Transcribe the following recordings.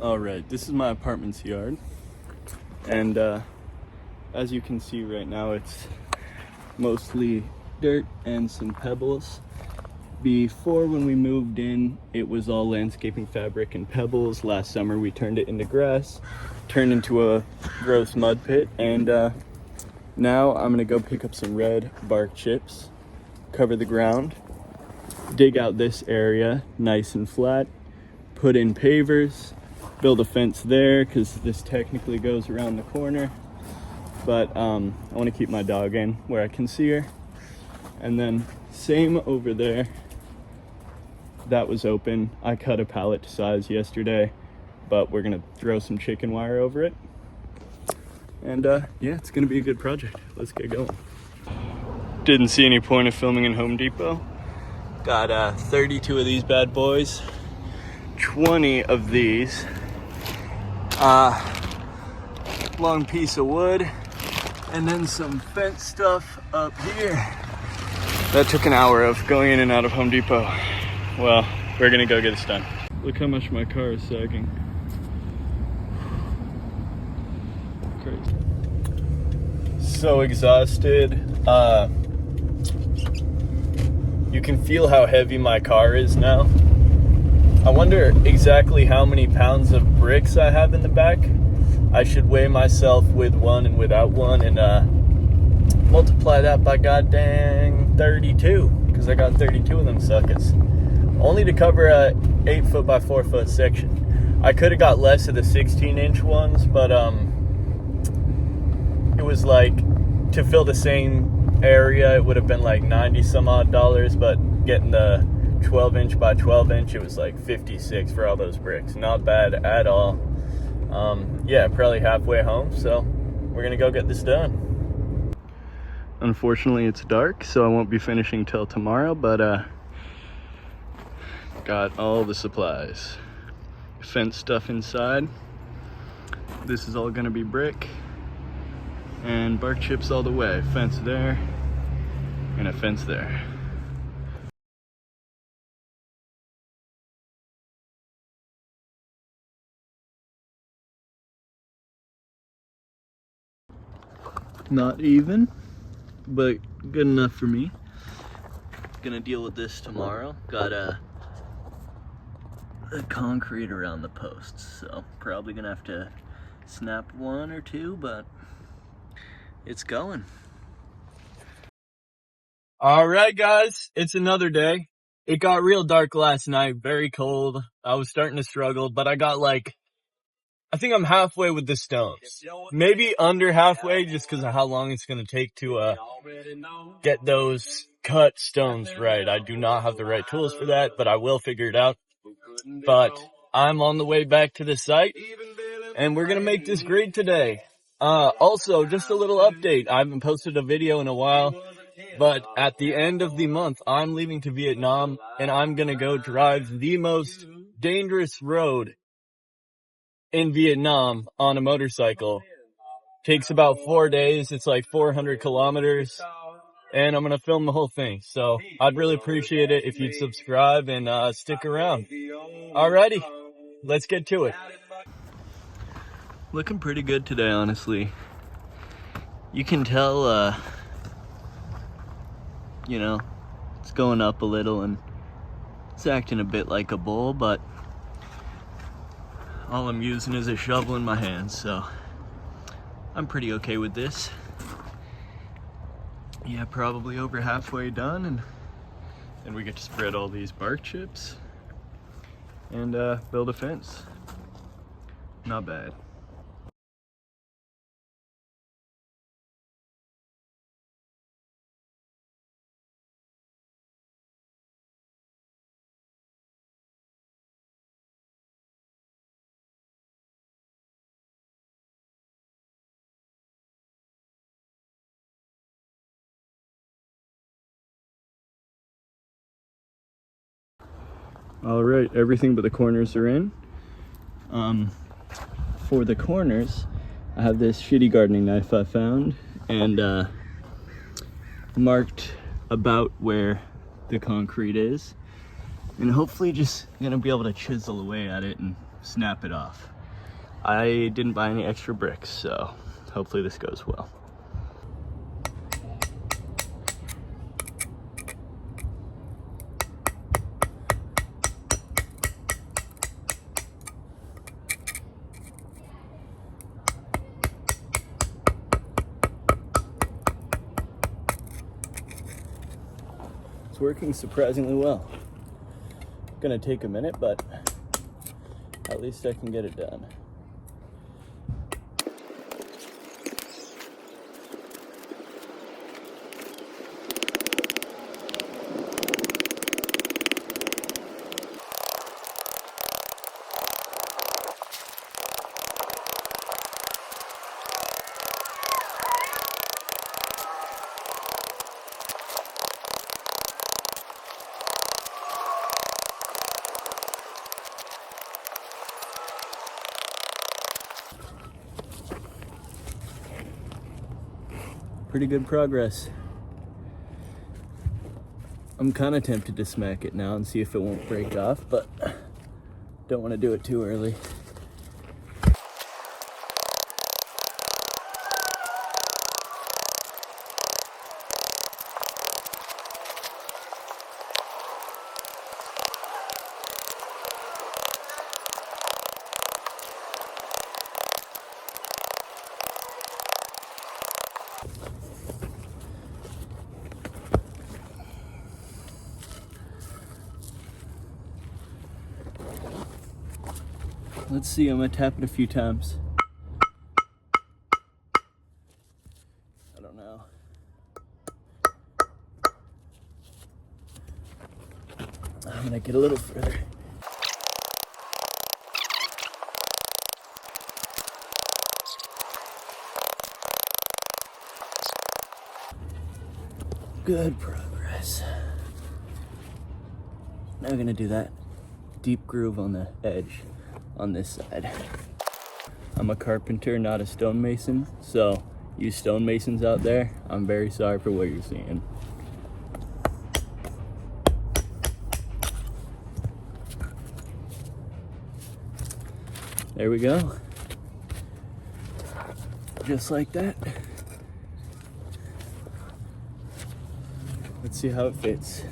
All right, this is my apartment's yard, and as you can see right now, it's mostly dirt and some pebbles. Before, when we moved in, it was all landscaping fabric and pebbles. Last summer we turned it into grass, turned into a gross mud pit, and now I'm gonna go pick up some red bark chips, cover the ground, dig out this area nice and flat, put in pavers, build a fence there because this technically goes around the corner, but I want to keep my dog in where I can see her. And then same over there, that was open. I cut a pallet to size yesterday, but we're gonna throw some chicken wire over it, and yeah, it's gonna be a good project. Let's get going. Didn't see any point of filming in Home Depot. Got 32 of these bad boys, 20 of these. Long piece of wood, and then some fence stuff up here. That took an hour of going in and out of Home Depot. Well, we're gonna go get this done. Look how much my car is sagging. Crazy. So exhausted. You can feel how heavy my car is now. I wonder exactly how many pounds of bricks I have in the back. I should weigh myself with one and without one and multiply that by goddamn 32, because I got 32 of them suckers. Only to cover a 8 foot by 4 foot section. I could have got less of the 16-inch ones, but it was like, to fill the same area, it would have been like 90 some odd dollars, but getting the 12-inch by 12-inch, it was like 56 for all those bricks. Not bad at all. Yeah, probably halfway home, so we're gonna go get this done. Unfortunately, it's dark, so I won't be finishing till tomorrow, but got all the supplies. Fence stuff inside. This is all gonna be brick, and bark chips all the way. Fence there, and a fence there. Not even, but good enough for me. Gonna deal with this tomorrow. Got a concrete around the posts, so probably gonna have to snap one or two, but it's going. All right, guys, it's another day. It got real dark last night, very cold. I was starting to struggle, but I think I'm halfway with the stones. Maybe under halfway, just because of how long it's going to take to get those cut stones right. I do not have the right tools for that, but I will figure it out. But I'm on the way back to the site, and we're going to make this grade today. Also, just a little update. I haven't posted a video in a while, but at the end of the month, I'm leaving to Vietnam, and I'm going to go drive the most dangerous road in Vietnam on a motorcycle. Takes about 4 days. It's like 400 kilometers, and I'm gonna film the whole thing. So I'd really appreciate it if you'd subscribe and stick around. Alrighty, let's get to it. Looking pretty good today, honestly. You can tell, you know, it's going up a little and it's acting a bit like a bowl, but all I'm using is a shovel in my hands, so I'm pretty okay with this. Yeah, probably over halfway done, and we get to spread all these bark chips and build a fence. Not bad. All right, everything but the corners are in. For the corners, I have this shitty gardening knife I found and marked about where the concrete is, and hopefully just gonna be able to chisel away at it and snap it off. I didn't buy any extra bricks, so hopefully this goes well. It's working surprisingly well. Gonna take a minute, but at least I can get it done. Pretty good progress. I'm kind of tempted to smack it now and see if it won't break off, but don't want to do it too early. Let's see, I'm gonna tap it a few times. I don't know. I'm gonna get a little further. Good progress. Now we're gonna do that deep groove on the edge on this side. I'm a carpenter, not a stonemason, so you stonemasons out there, I'm very sorry for what you're seeing. There we go. Just like that. Let's see how it fits.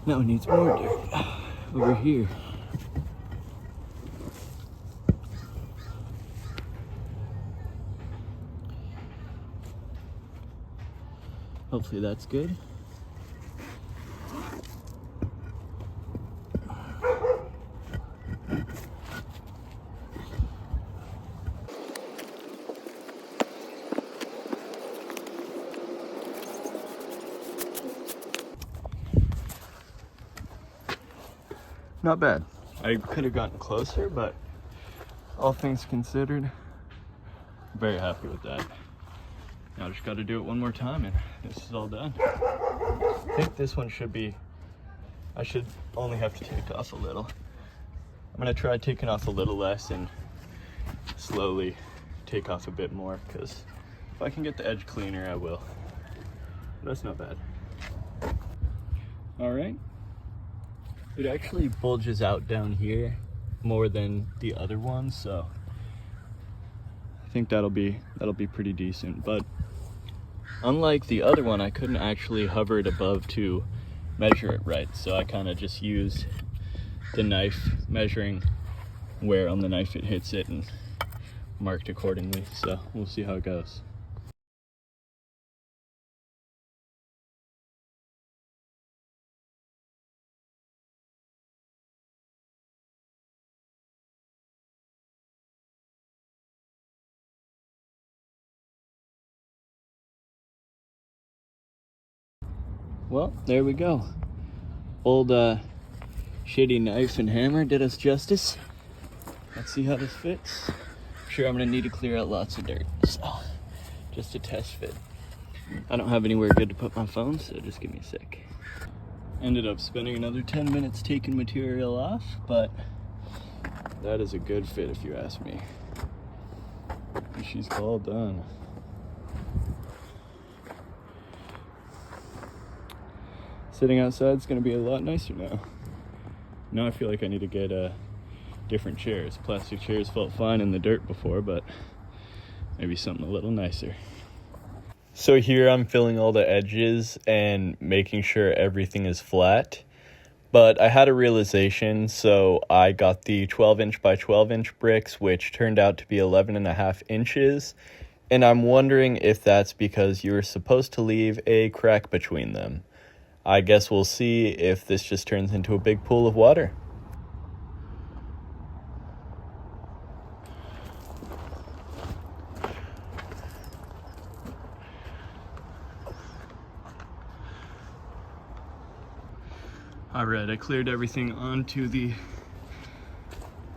Now it needs more dirt over here. Hopefully that's good. Not bad. I could have gotten closer, but all things considered, very happy with that. Now I just got to do it one more time and this is all done. I think this one should be, I should only have to take off a little. I'm going to try taking off a little less and slowly take off a bit more, because if I can get the edge cleaner, I will. That's not bad. All right. It actually bulges out down here more than the other one, so I think that'll be pretty decent. But unlike the other one, I couldn't actually hover it above to measure it right, so I kind of just used the knife, measuring where on the knife it hits it, and marked accordingly. So we'll see how it goes. Well, there we go. Old shitty knife and hammer did us justice. Let's see how this fits. I'm sure I'm gonna need to clear out lots of dirt, so just a test fit. I don't have anywhere good to put my phone, so just give me a sec. Ended up spending another 10 minutes taking material off, but that is a good fit if you ask me. She's all done. Sitting outside is going to be a lot nicer now. Now I feel like I need to get different chairs. Plastic chairs felt fine in the dirt before, but maybe something a little nicer. So here I'm filling all the edges and making sure everything is flat. But I had a realization, so I got the 12-inch by 12-inch bricks, which turned out to be 11.5 inches. And I'm wondering if that's because you were supposed to leave a crack between them. I guess we'll see if this just turns into a big pool of water. All right, I cleared everything onto the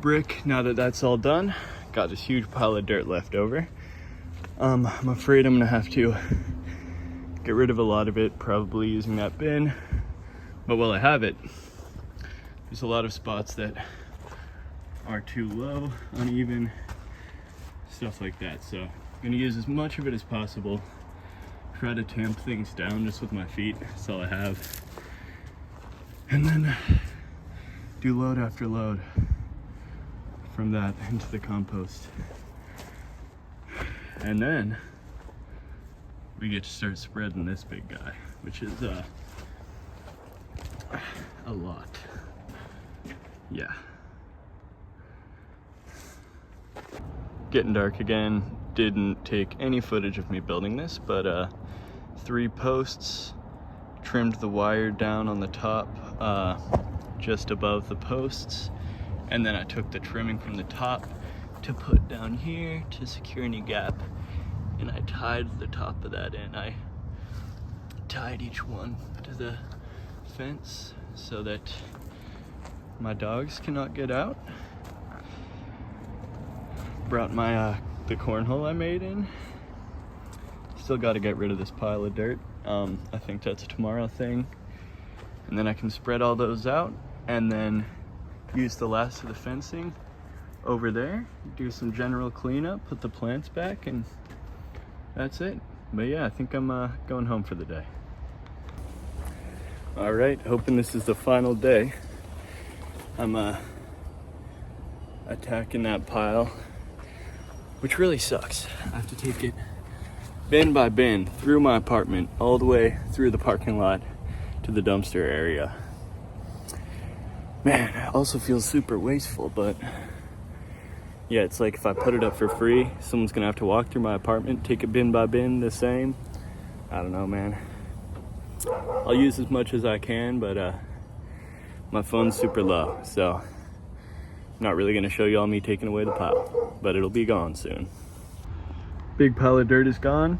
brick. Now that that's all done, got this huge pile of dirt left over. I'm afraid I'm gonna have to get rid of a lot of it, probably using that bin. But while I have it, there's a lot of spots that are too low, uneven, stuff like that. So I'm gonna use as much of it as possible. Try to tamp things down just with my feet. That's all I have. And then do load after load from that into the compost. And then we get to start spreading this big guy, which is a lot. Yeah. Getting dark again. Didn't take any footage of me building this, but 3 posts, trimmed the wire down on the top just above the posts, and then I took the trimming from the top to put down here to secure any gap, and I tied the top of that in. I tied each one to the fence so that my dogs cannot get out. Brought my the cornhole I made in. Still got to get rid of this pile of dirt. I think that's a tomorrow thing. And then I can spread all those out and then use the last of the fencing over there, do some general cleanup, put the plants back, and that's it. But yeah, I think I'm going home for the day. All right, hoping this is the final day. I'm attacking that pile, which really sucks. I have to take it bin by bin through my apartment, all the way through the parking lot to the dumpster area. Man, it also feels super wasteful, but yeah, it's like if I put it up for free, someone's gonna have to walk through my apartment, take it bin by bin the same. I don't know, man. I'll use as much as I can, but my phone's super low, so I'm not really gonna show y'all me taking away the pile, but it'll be gone soon. Big pile of dirt is gone.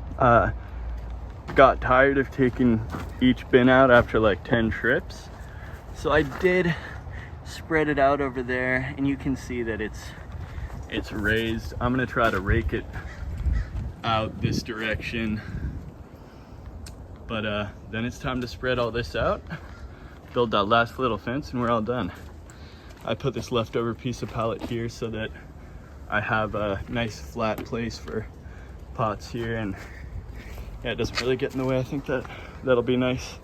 Got tired of taking each bin out after like 10 trips, so I did spread it out over there, and you can see that it's raised. I'm gonna try to rake it out this direction, but then it's time to spread all this out, build that last little fence, and we're all done. I put this leftover piece of pallet here so that I have a nice flat place for pots here, and yeah, it doesn't really get in the way. I think that'll be nice.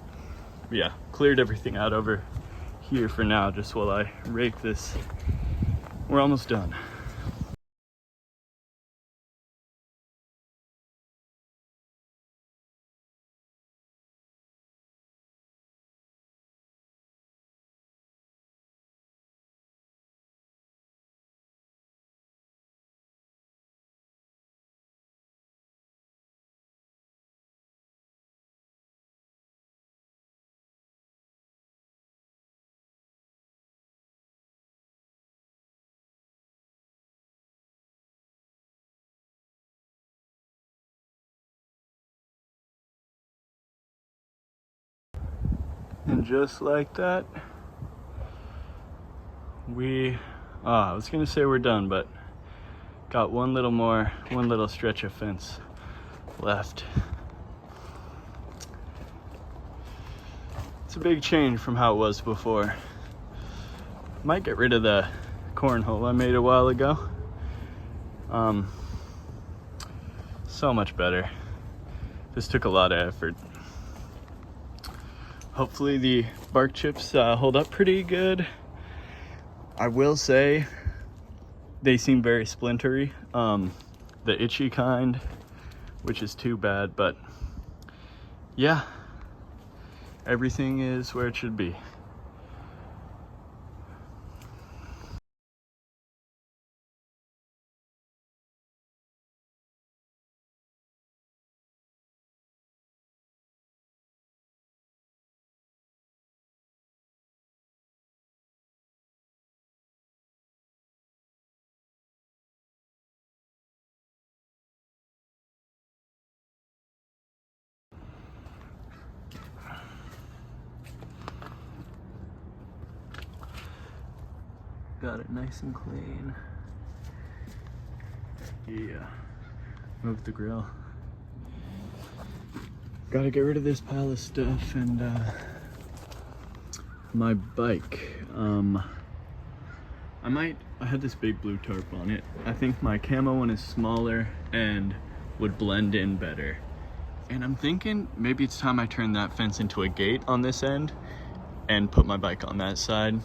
But yeah, cleared everything out over here for now, just while I rake this. We're almost done. And just like that, I was gonna say we're done, but got one little stretch of fence left. It's a big change from how it was before. Might get rid of the cornhole I made a while ago. So much better. This took a lot of effort. Hopefully the bark chips hold up pretty good. I will say they seem very splintery, the itchy kind, which is too bad, but yeah, everything is where it should be. Got it nice and clean. Yeah, move the grill. Gotta get rid of this pile of stuff and my bike. I had this big blue tarp on it. I think my camo one is smaller and would blend in better. And I'm thinking maybe it's time I turn that fence into a gate on this end and put my bike on that side.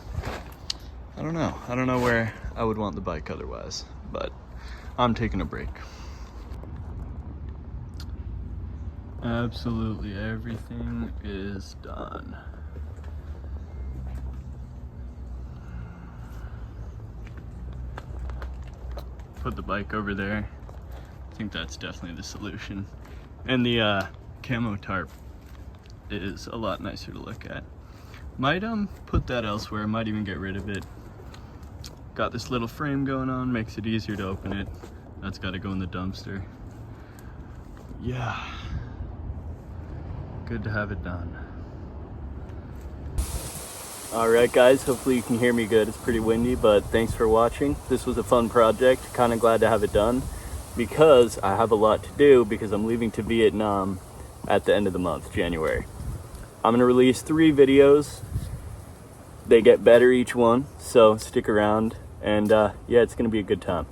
I don't know where I would want the bike otherwise, but I'm taking a break. Absolutely everything is done. Put the bike over there. I think that's definitely the solution. And the camo tarp is a lot nicer to look at. Might put that elsewhere, might even get rid of it. Got this little frame going on, makes it easier to open it. That's got to go in the dumpster. Yeah, good to have it done. All right guys, hopefully you can hear me good. It's pretty windy, but thanks for watching. This was a fun project, kind of glad to have it done because I have a lot to do because I'm leaving to Vietnam at the end of the month, January. I'm gonna release 3 videos. They get better each one, so stick around and yeah, it's gonna be a good time.